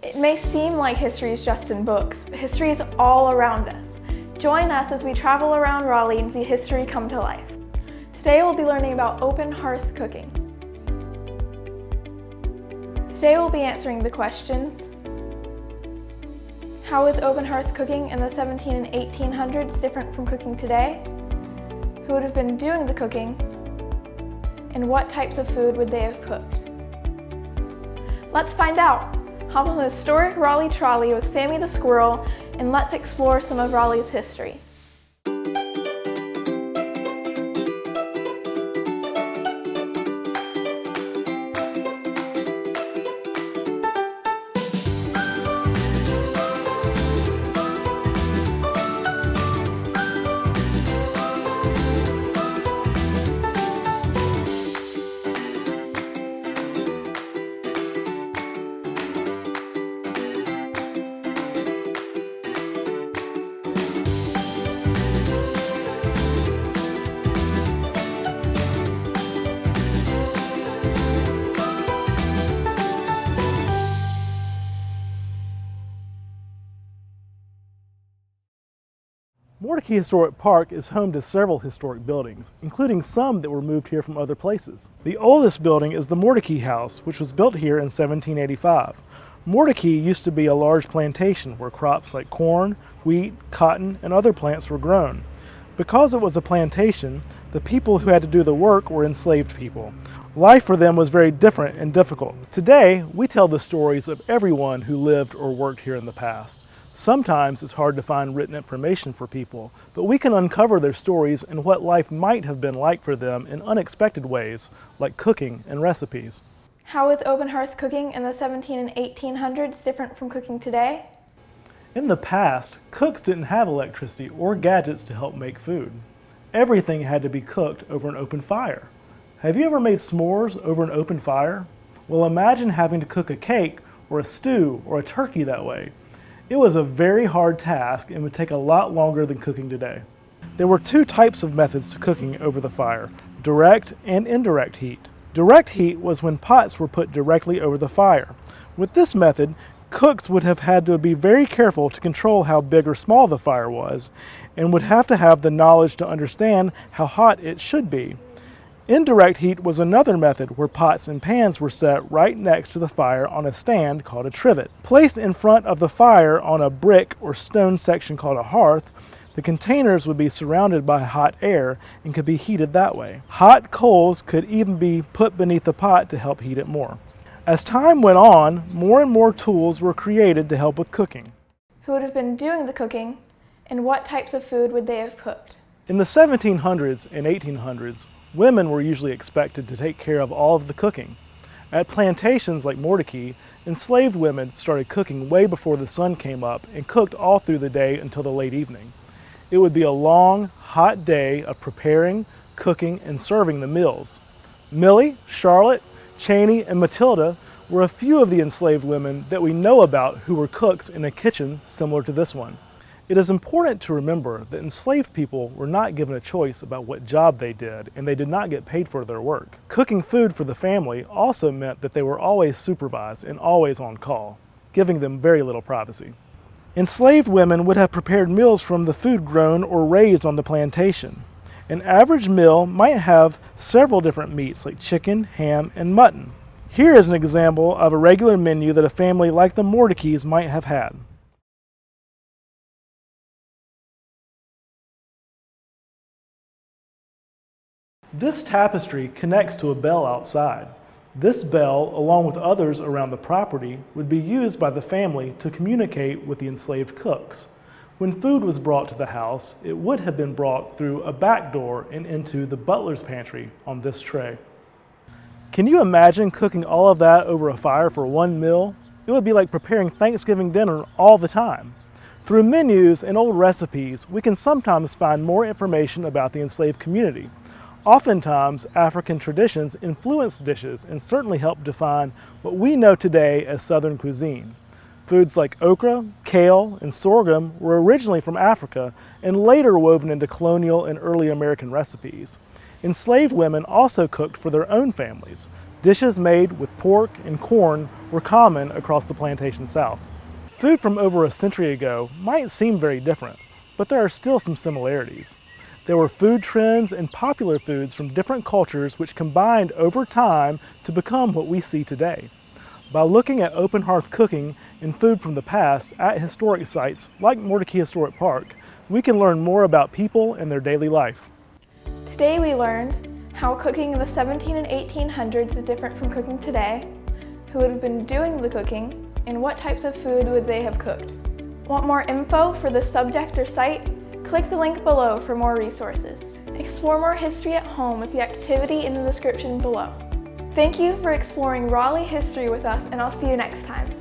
It may seem like history is just in books, but history is all around us. Join us as we travel around Raleigh and see history come to life. Today we'll be learning about open hearth cooking. Today we'll be answering the questions: how is open hearth cooking in the 1700s and 1800s different from cooking today? Who would have been doing the cooking? And what types of food would they have cooked? Let's find out! Hop on the historic Raleigh trolley with Sammy the squirrel and let's explore some of Raleigh's history. Mortdecai Historic Park is home to several historic buildings, including some that were moved here from other places. The oldest building is the Mortdecai House, which was built here in 1785. Mortdecai used to be a large plantation where crops like corn, wheat, cotton, and other plants were grown. Because it was a plantation, the people who had to do the work were enslaved people. Life for them was very different and difficult. Today, we tell the stories of everyone who lived or worked here in the past. Sometimes it's hard to find written information for people, but we can uncover their stories and what life might have been like for them in unexpected ways, like cooking and recipes. How is open hearth cooking in the 1700s and 1800s different from cooking today? In the past, cooks didn't have electricity or gadgets to help make food. Everything had to be cooked over an open fire. Have you ever made s'mores over an open fire? Well, imagine having to cook a cake or a stew or a turkey that way. It was a very hard task and would take a lot longer than cooking today. There were two types of methods to cooking over the fire: direct and indirect heat. Direct heat was when pots were put directly over the fire. With this method, cooks would have had to be very careful to control how big or small the fire was, and would have to have the knowledge to understand how hot it should be. Indirect heat was another method where pots and pans were set right next to the fire on a stand called a trivet. Placed in front of the fire on a brick or stone section called a hearth, the containers would be surrounded by hot air and could be heated that way. Hot coals could even be put beneath the pot to help heat it more. As time went on, more and more tools were created to help with cooking. Who would have been doing the cooking, and what types of food would they have cooked? In the 1700s and 1800s, women were usually expected to take care of all of the cooking. At plantations like Mortdecai, enslaved women started cooking way before the sun came up and cooked all through the day until the late evening. It would be a long, hot day of preparing, cooking, and serving the meals. Millie, Charlotte, Cheney, and Matilda were a few of the enslaved women that we know about who were cooks in a kitchen similar to this one. It is important to remember that enslaved people were not given a choice about what job they did, and they did not get paid for their work. Cooking food for the family also meant that they were always supervised and always on call, giving them very little privacy. Enslaved women would have prepared meals from the food grown or raised on the plantation. An average meal might have several different meats like chicken, ham, and mutton. Here is an example of a regular menu that a family like the Mortdecais might have had. This tapestry connects to a bell outside. This bell, along with others around the property, would be used by the family to communicate with the enslaved cooks. When food was brought to the house, it would have been brought through a back door and into the butler's pantry on this tray. Can you imagine cooking all of that over a fire for one meal? It would be like preparing Thanksgiving dinner all the time. Through menus and old recipes, we can sometimes find more information about the enslaved community. Oftentimes, African traditions influence dishes and certainly help define what we know today as Southern cuisine. Foods like okra, kale, and sorghum were originally from Africa and later woven into colonial and early American recipes. Enslaved women also cooked for their own families. Dishes made with pork and corn were common across the plantation South. Food from over a century ago might seem very different, but there are still some similarities. There were food trends and popular foods from different cultures which combined over time to become what we see today. By looking at open hearth cooking and food from the past at historic sites like Mordecai Historic Park, we can learn more about people and their daily life. Today we learned how cooking in the 17 and 1800s is different from cooking today, who would have been doing the cooking, and what types of food would they have cooked. Want more info for this subject or site? Click the link below for more resources. Explore more history at home with the activity in the description below. Thank you for exploring Raleigh history with us, and I'll see you next time.